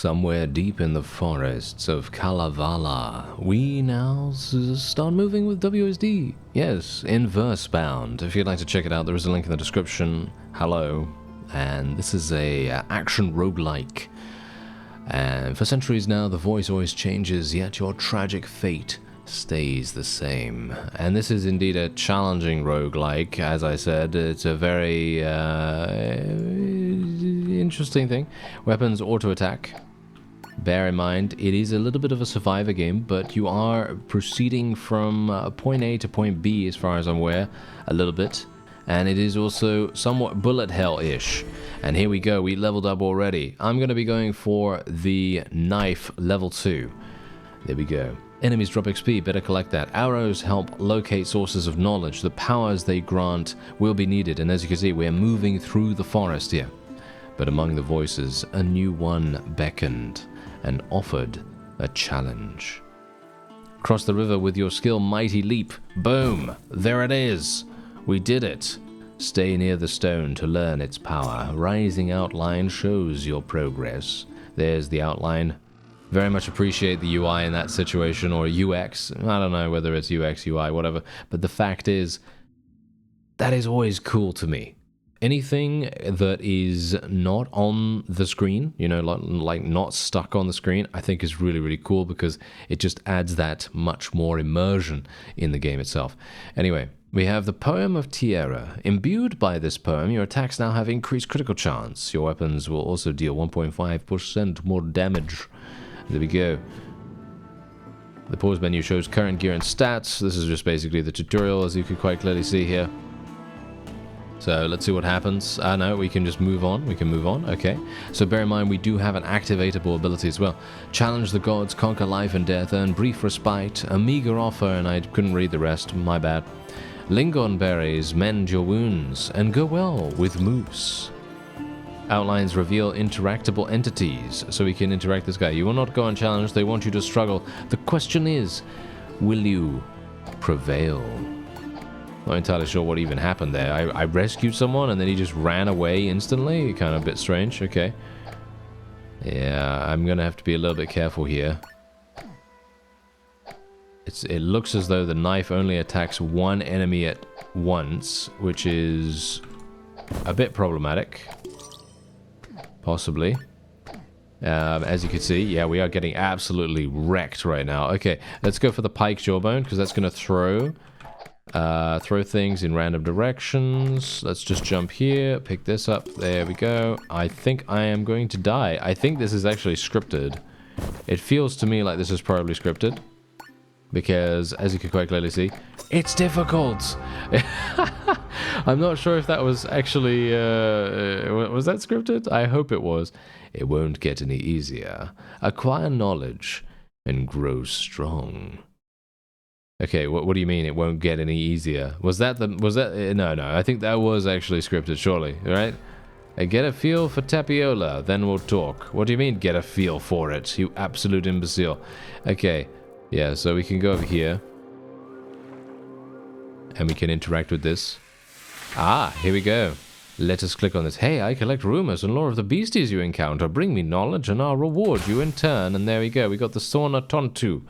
somewhere deep in the forests of Kalevala, we now start moving with WSD. Yes, in Versebound. If you'd like to check it out, there is a link in the description. Hello. And this is a action roguelike. And for centuries now, the voice always changes, yet your tragic fate stays the same. And this is indeed a challenging roguelike. As I said, it's a very interesting thing. Weapons auto-attack. Bear in mind, it is a little bit of a survivor game, but you are proceeding from point A to point B, as far as I'm aware, a little bit. And it is also somewhat bullet hell-ish. And here we go, we leveled up already. I'm going to be going for the knife level 2. There we go. Enemies drop XP, better collect that. Arrows help locate sources of knowledge. The powers they grant will be needed, and as you can see, we're moving through the forest here. But among the voices, a new one beckoned and offered a challenge. Cross the river with your skill, mighty leap. Boom! There it is! We did it! Stay near the stone to learn its power. Rising outline shows your progress. There's the outline. Very much appreciate the UI in that situation, or UX. I don't know whether it's UX, UI, whatever. But the fact is, that is always cool to me. Anything that is not on the screen, you know, like not stuck on the screen, I think is really, really cool because it just adds that much more immersion in the game itself. Anyway, we have the Poem of Tierra. Imbued by this poem, your attacks now have increased critical chance. Your weapons will also deal 1.5% more damage. There we go. The pause menu shows current gear and stats. This is just basically the tutorial, as you can quite clearly see here. So let's see what happens. No, we can just move on. We can move on. Okay. So bear in mind, we do have an activatable ability as well. Challenge the gods, conquer life and death, earn brief respite, a meager offer, and I couldn't read the rest. My bad. Lingon berries mend your wounds, and go well with moose. Outlines reveal interactable entities, so we can interact this guy. You will not go unchallenged, they want you to struggle. The question is, will you prevail? Not entirely sure what even happened there. I rescued someone and then he just ran away instantly? Kind of a bit strange, okay. Yeah, I'm gonna have to be a little bit careful here. It looks as though the knife only attacks one enemy at once, which is a bit problematic. Possibly. As you can see, yeah, we are getting absolutely wrecked right now. Okay, let's go for the pike jawbone, because that's going to throw things in random directions. Let's just jump here, pick this up. There we go. I think I am going to die. I think this is actually scripted. It feels to me like this is probably scripted. Because, as you can quite clearly see, it's difficult! I'm not sure if that was actually... was that scripted? I hope it was. It won't get any easier. Acquire knowledge and grow strong. Okay, what do you mean it won't get any easier? Was that... No, I think that was actually scripted, surely, right? Get a feel for tapiola, then we'll talk. What do you mean, get a feel for it, you absolute imbecile? Okay. Yeah, so we can go over here. And we can interact with this. Ah, here we go. Let us click on this. Hey, I collect rumors and lore of the beasties you encounter. Bring me knowledge and I'll reward you in turn. And there we go. We got the sauna tontu.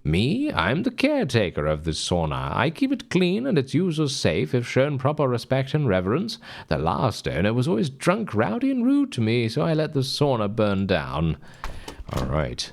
Me? I'm the caretaker of this sauna. I keep it clean and its users safe if shown proper respect and reverence. The last owner was always drunk, rowdy, and rude to me, so I let the sauna burn down. Alright.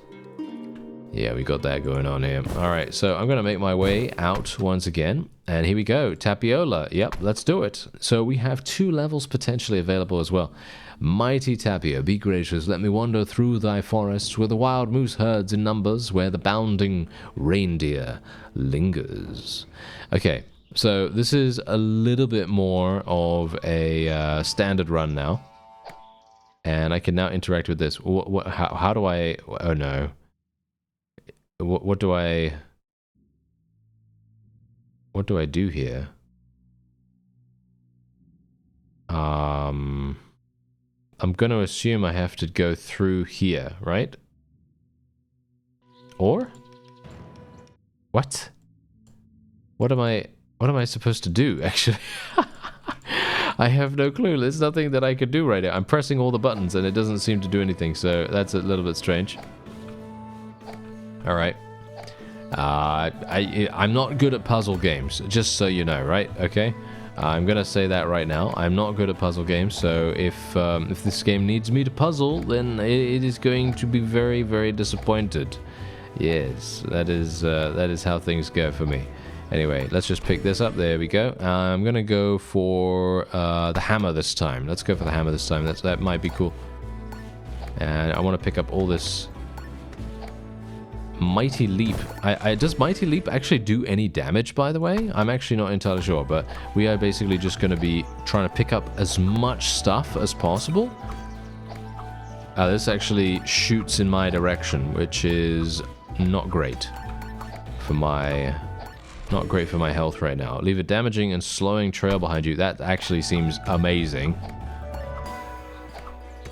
Yeah, we got that going on here. Alright, so I'm going to make my way out once again. And here we go. Tapiola. Yep, let's do it. So we have 2 levels potentially available as well. Mighty Tapio, be gracious. Let me wander through thy forests where the wild moose herds in numbers, where the bounding reindeer lingers. Okay, so this is a little bit more of a standard run now. And I can now interact with this. How do I... Oh, no. What do I do here? I'm going to assume I have to go through here, right? Or what am I supposed to do, actually? I have no clue. There's nothing that I could do right now. I'm pressing all the buttons and it doesn't seem to do anything, so that's a little bit strange. Alright. I'm not good at puzzle games, just so you know, right? Okay? I'm gonna say that right now. I'm not good at puzzle games, so if this game needs me to puzzle, then it is going to be very, very disappointed. Yes, that is how things go for me. Anyway, let's just pick this up. There we go. I'm gonna go for the hammer this time. Let's go for the hammer this time. That might be cool. And I want to pick up all this Mighty Leap. Does Mighty Leap actually do any damage, by the way? I'm actually not entirely sure, but we are basically just going to be trying to pick up as much stuff as possible. This actually shoots in my direction, which is not great for my health right now. Leave a damaging and slowing trail behind you. That actually seems amazing.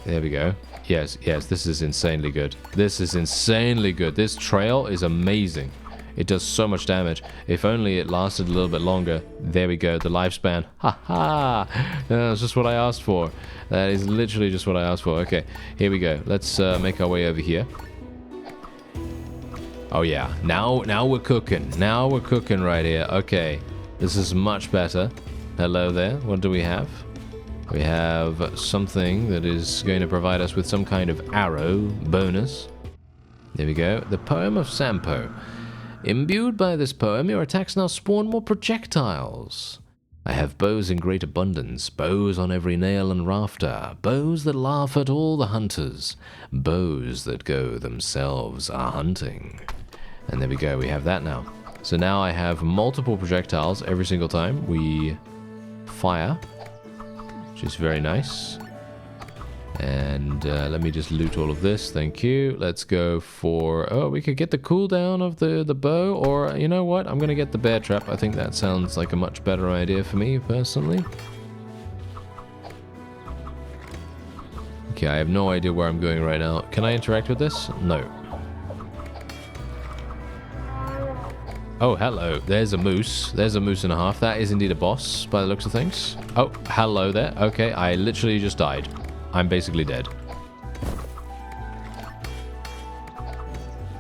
There we go. Yes, this is insanely good. This is insanely good. This trail is amazing. It does so much damage. If only it lasted a little bit longer. There we go, the lifespan. Ha! That's just what I asked for. That is literally just what I asked for. Okay, here we go. Let's make our way over here. Oh yeah, now we're cooking. Now we're cooking right here. Okay, this is much better. Hello there, what do we have? We have something that is going to provide us with some kind of arrow bonus. There we go. The Poem of Sampo. Imbued by this poem, your attacks now spawn more projectiles. I have bows in great abundance, bows on every nail and rafter, bows that laugh at all the hunters, bows that go themselves a-hunting. And there we go, we have that now. So now I have multiple projectiles every single time we fire, which is very nice. And let me just loot all of this, thank you. Let's go for... oh, we could get the cooldown of the bow, or you know what? I'm going to get the bear trap. I think that sounds like a much better idea for me, personally. Okay, I have no idea where I'm going right now. Can I interact with this? No. Oh, hello. There's a moose. There's a moose and a half. That is indeed a boss, by the looks of things. Oh, hello there. Okay, I literally just died. I'm basically dead.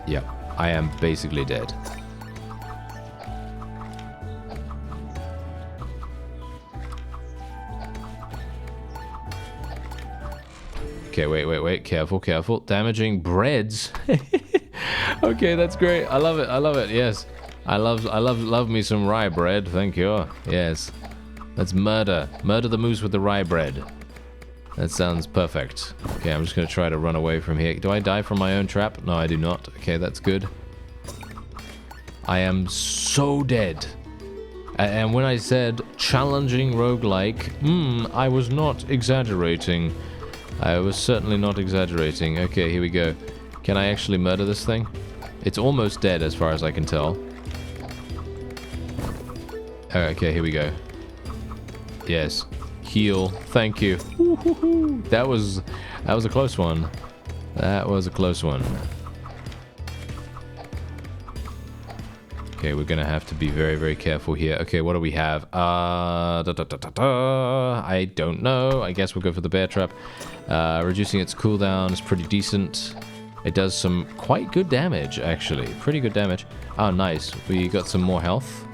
Yeah, I am basically dead. Okay, wait. Careful. Damaging breads. Okay, that's great. I love it. Yes. I love me some rye bread. Thank you. Yes. Let's murder the moose with the rye bread. That sounds perfect. Okay, I'm just going to try to run away from here. Do I die from my own trap? No, I do not. Okay, that's good. I am so dead. And when I said challenging roguelike, I was not exaggerating. I was certainly not exaggerating. Okay, here we go. Can I actually murder this thing? It's almost dead as far as I can tell. Okay, here we go. Yes. Heal. Thank you. That was a close one. That was a close one. Okay, we're gonna have to be very, very careful here. Okay, what do we have? I don't know. I guess we'll go for the bear trap. Reducing its cooldown is pretty decent. It does some quite good damage, actually. Pretty good damage. Oh, nice. We got some more health.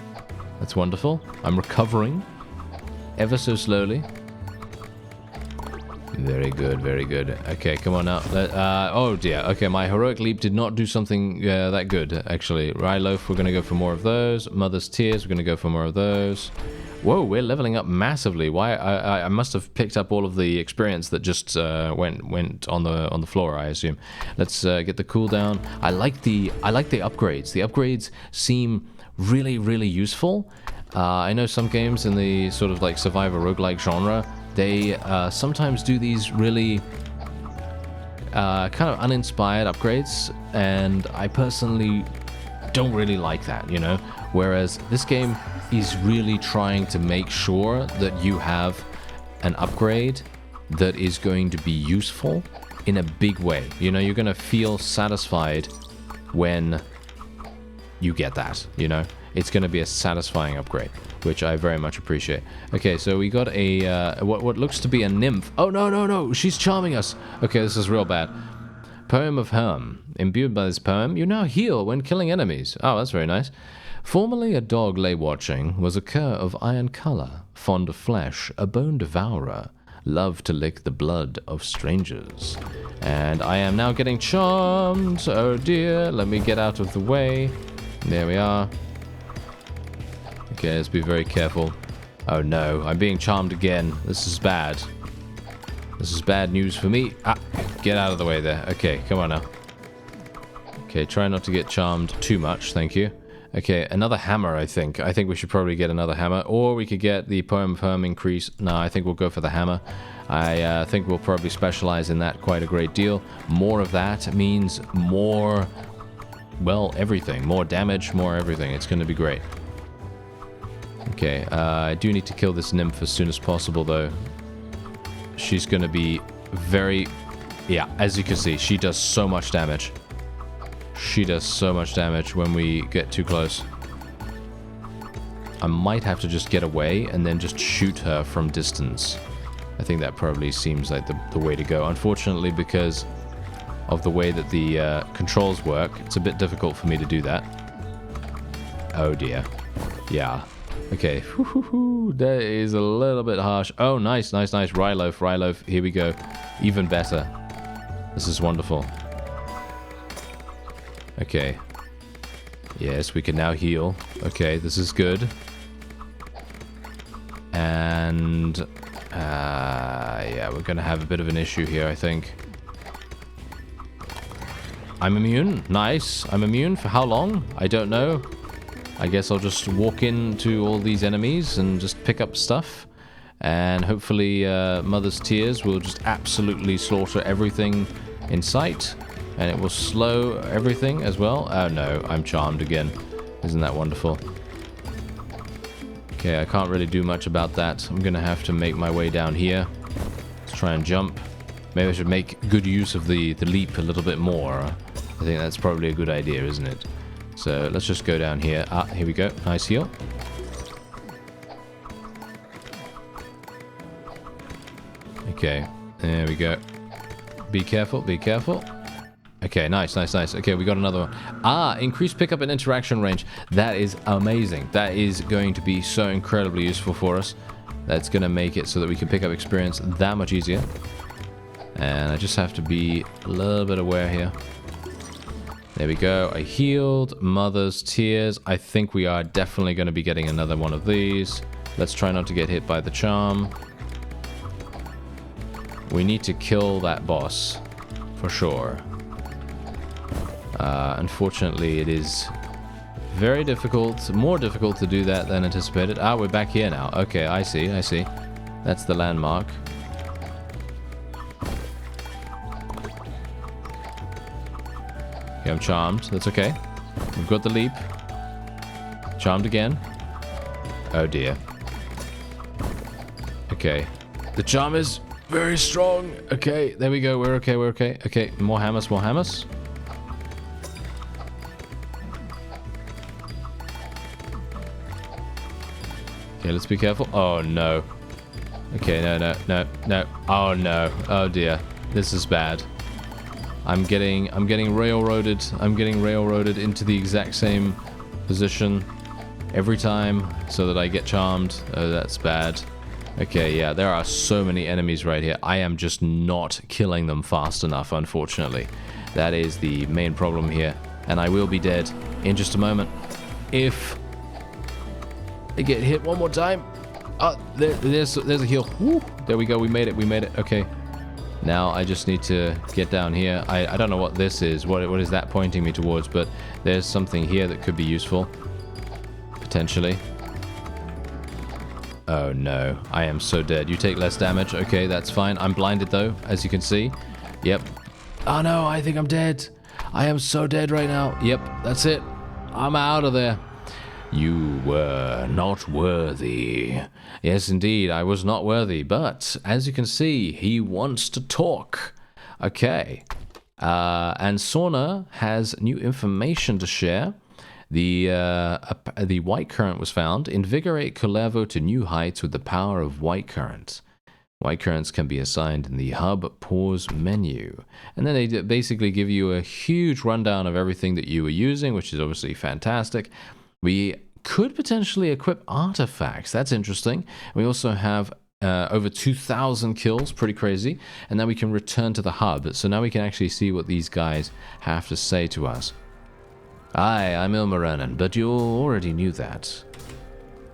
That's wonderful. I'm recovering. Ever so slowly. Very good, very good. Okay, come on now. Oh dear. Okay, my heroic leap did not do something that good, actually. Rye loaf, we're going to go for more of those. Mother's tears, we're going to go for more of those. Whoa, we're leveling up massively. Why? I must have picked up all of the experience that just went on the floor, I assume. Let's get the cooldown. I like the upgrades. The upgrades seem really, really useful. I know some games in the sort of like survivor roguelike genre, they sometimes do these really kind of uninspired upgrades, and I personally don't really like that, you know? Whereas this game is really trying to make sure that you have an upgrade that is going to be useful in a big way. You know, you're going to feel satisfied when you get that, you know? It's going to be a satisfying upgrade, which I very much appreciate. Okay, so we got a, what looks to be a nymph. Oh, no, no, no, she's charming us. Okay, this is real bad. Poem of Herm. Imbued by this poem, you now heal when killing enemies. Oh, that's very nice. Formerly a dog lay watching, was a cur of iron color, fond of flesh, a bone devourer, loved to lick the blood of strangers. And I am now getting charmed. Oh dear, let me get out of the way. There we are. Okay, let's be very careful. Oh no, I'm being charmed again. This is bad. This is bad news for me. Ah, get out of the way there. Okay, come on now. Okay, try not to get charmed too much, thank you. Okay, another hammer, I think. I think we should probably get another hammer. Or we could get the Poem of Herm increase. No, I think we'll go for the hammer. I think we'll probably specialize in that quite a great deal. More of that means more, well, everything. More damage, more everything. It's going to be great. Okay, I do need to kill this nymph as soon as possible, though. She's going to be very... Yeah, as you can see, she does so much damage. She does so much damage when we get too close. I might have to just get away and then just shoot her from distance. I think that probably seems like the way to go. Unfortunately, because of the way that the controls work, it's a bit difficult for me to do that. Oh dear. Yeah. Okay. That is a little bit harsh. Oh, nice, nice, nice. Ryloaf, Ryloaf. Here we go. Even better. This is wonderful. Okay. Yes, we can now heal. Okay, this is good. And... yeah, we're gonna have a bit of an issue here, I think. I'm immune. Nice. I'm immune for how long? I don't know. I guess I'll just walk into all these enemies and just pick up stuff. And hopefully Mother's Tears will just absolutely slaughter everything in sight. And it will slow everything as well. Oh no, I'm charmed again. Isn't that wonderful? Okay, I can't really do much about that. I'm gonna have to make my way down here. Let's try and jump. Maybe I should make good use of the leap a little bit more. I think that's probably a good idea, isn't it? So let's just go down here. Ah, here we go. Nice heal. Okay, there we go. Be careful, be careful. Okay, nice, nice, nice. Okay, we got another one. Ah, increased pickup and interaction range. That is amazing. That is going to be so incredibly useful for us. That's going to make it so that we can pick up experience that much easier. And I just have to be a little bit aware here. There we go. I healed. Mother's Tears. I think we are definitely going to be getting another one of these. Let's try not to get hit by the charm. We need to kill that boss. For sure. Unfortunately, it is very difficult, more difficult to do that than anticipated. Ah, we're back here now. Okay, I see, I see. That's the landmark. Okay, I'm charmed. That's okay. We've got the leap. Charmed again. Oh dear. Okay. The charm is very strong. Okay, there we go. We're okay, we're okay. Okay, more hammers, more hammers. Okay, let's be careful. Oh, no. Okay, no, no, no, no. Oh, no. Oh, dear. This is bad. I'm getting railroaded. I'm getting railroaded into the exact same position every time so that I get charmed. Oh, that's bad. Okay, yeah, there are so many enemies right here. I am just not killing them fast enough, unfortunately. That is the main problem here. And I will be dead in just a moment if I get hit one more time. There's a heal. Woo, there we go. We made it. We made it. Okay. Now I just need to get down here. I don't know what this is. What is that pointing me towards? But there's something here that could be useful. Potentially. Oh no. I am so dead. You take less damage. Okay, that's fine. I'm blinded though, as you can see. Yep. Oh no, I think I'm dead. I am so dead right now. Yep, that's it. I'm out of there. You were not worthy. Yes, indeed, I was not worthy. But, as you can see, he wants to talk. Okay. And Sauna has new information to share. The white current was found. Invigorate Kalevala to new heights with the power of white current. White currents can be assigned in the hub pause menu. And then they basically give you a huge rundown of everything that you were using, which is obviously fantastic. We could potentially equip artifacts. That's interesting. We also have over 2,000 kills, pretty crazy. And then we can return to the hub. So now we can actually see what these guys have to say to us. Hi, I'm Ilmarinen, but you already knew that.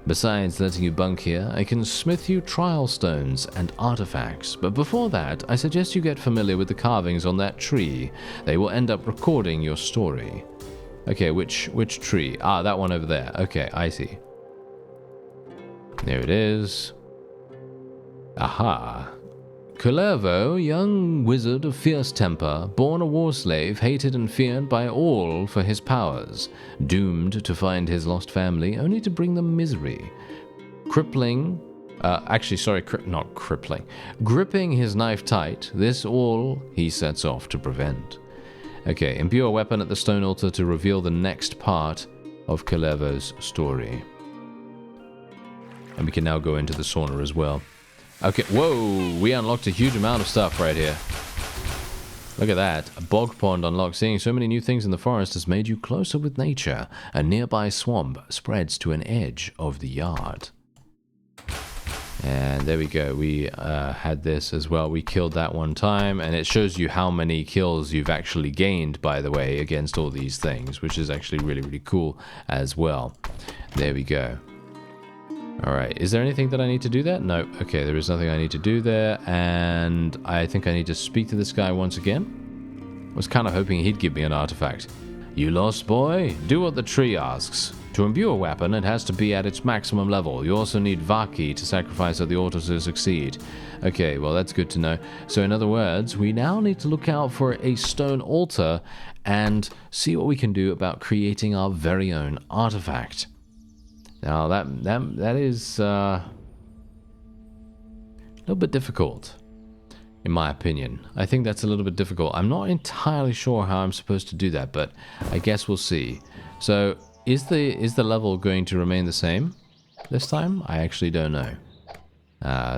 Besides letting you bunk here, I can smith you trial stones and artifacts, but before that, I suggest you get familiar with the carvings on that tree. They will end up recording your story. Okay, which tree? Ah, that one over there. Okay, I see. There it is. Aha. Kalevala, young wizard of fierce temper, born a war slave, hated and feared by all for his powers, doomed to find his lost family, only to bring them misery. Gripping his knife tight, this all he sets off to prevent. Okay, imbue a weapon at the stone altar to reveal the next part of Kalevala's story. And we can now go into the sauna as well. Okay, whoa, we unlocked a huge amount of stuff right here. Look at that. A bog pond unlocked. Seeing so many new things in the forest has made you closer with nature. A nearby swamp spreads to an edge of the yard. And there we go. We had this as well. We killed that one time. And it shows you how many kills you've actually gained, by the way, against all these things. Which is actually really, really cool as well. There we go. Alright, is there anything that I need to do there? No. Okay, there is nothing I need to do there. And I think I need to speak to this guy once again. I was kind of hoping he'd give me an artifact. You lost, boy? Do what the tree asks. To imbue a weapon, it has to be at its maximum level. You also need Vaki to sacrifice at the altar to succeed. Okay, well that's good to know. So in other words, we now need to look out for a stone altar and see what we can do about creating our very own artifact. Now that is a little bit difficult, in my opinion. I think that's a little bit difficult. I'm not entirely sure how I'm supposed to do that, but I guess we'll see. So is the level going to remain the same this time? I actually don't know.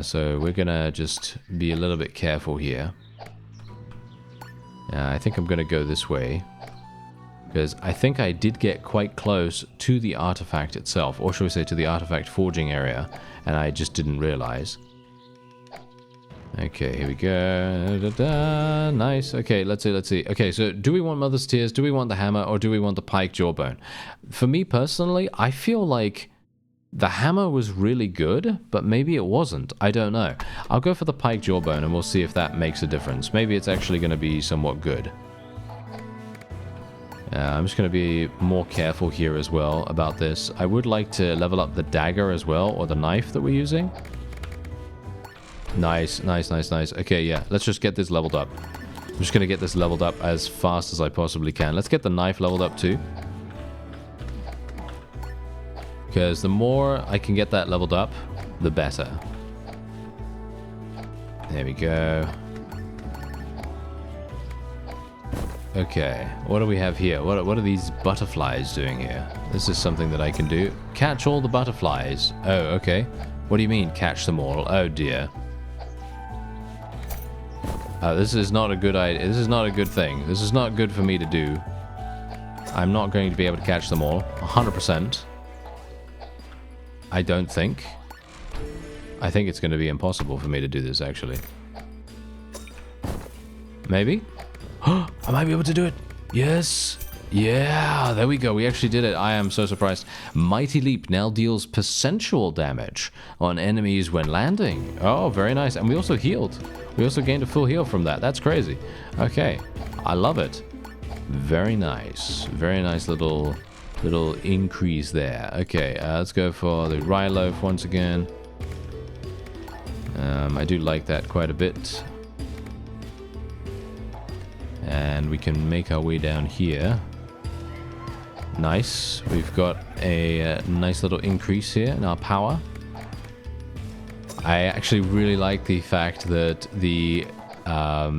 So we're gonna just be a little bit careful here. I think I'm gonna go this way. Because I think I did get quite close to the artifact itself, or shall we say to the artifact forging area, and I just didn't realize. Okay, here we go. Da, da, da. Nice. Okay, let's see. Okay, so do we want Mother's Tears, do we want the hammer, or do we want the pike jawbone? For me personally, I feel like the hammer was really good, but maybe it wasn't. I don't know. I'll go for the pike jawbone, and we'll see if that makes a difference. Maybe it's actually going to be somewhat good. I'm just going to be more careful here as well about this. I would like to level up the dagger as well, or the knife that we're using. Nice. Okay, yeah, let's just get this leveled up. I'm just going to get this leveled up as fast as I possibly can. Let's get the knife leveled up too. Because the more I can get that leveled up, the better. There we go. Okay, what do we have here? What are these butterflies doing here? This is something that I can do. Catch all the butterflies. Oh, okay. What do you mean, catch them all? Oh, dear. This is not a good idea. This is not a good thing. This is not good for me to do. I'm not going to be able to catch them all. 100%. I don't think. I think it's going to be impossible for me to do this, actually. Maybe? I might be able to do it. Yes. Yeah, there we go. We actually did it. I am so surprised. Mighty Leap now deals percentual damage on enemies when landing. Oh, very nice. And we also healed. We also gained a full heal from that. That's crazy. Okay. I love it. Very nice. Very nice little increase there. Okay, let's go for the rye loaf once again. I do like that quite a bit. And we can make our way down here. Nice. We've got a nice little increase here in our power. I actually really like the fact that the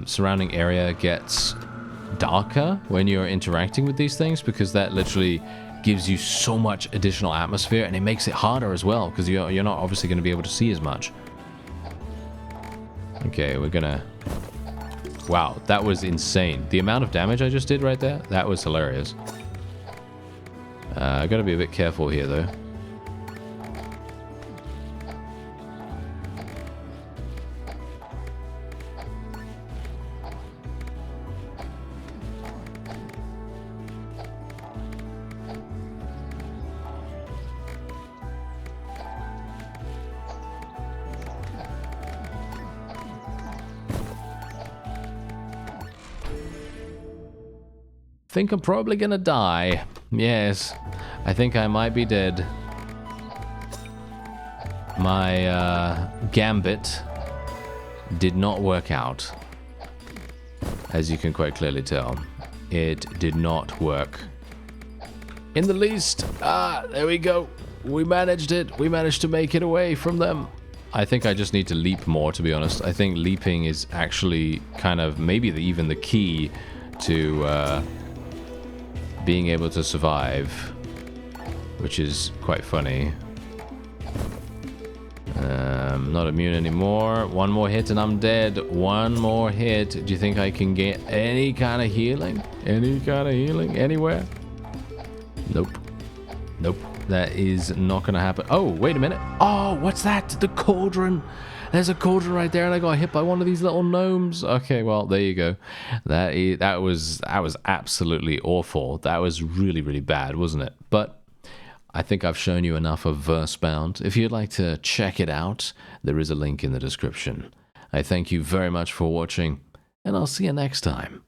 surrounding area gets darker when you're interacting with these things, because that literally gives you so much additional atmosphere, and it makes it harder as well, because you're not obviously going to be able to see as much. Okay, we're gonna... Wow, that was insane. The amount of damage I just did right there, that was hilarious. I gotta be a bit careful here, though. Think I'm probably gonna die. Yes, I think I might be dead. My gambit did not work out. As you can quite clearly tell, it did not work in the least. Ah, there we go. We managed it. We managed to make it away from them. I think I just need to leap more, to be honest. I think leaping is actually kind of maybe even the key to being able to survive, which is quite funny. Not immune anymore. One more hit and I'm dead. One more hit. Do you think I can get any kind of healing? Any kind of healing anywhere? Nope. Nope. That is not going to happen. Oh, wait a minute. Oh, what's that? The cauldron. There's a cauldron right there, and I got hit by one of these little gnomes. Okay, well, there you go. That was absolutely awful. That was really, really bad, wasn't it? But I think I've shown you enough of Versebound. If you'd like to check it out, there is a link in the description. I thank you very much for watching, and I'll see you next time.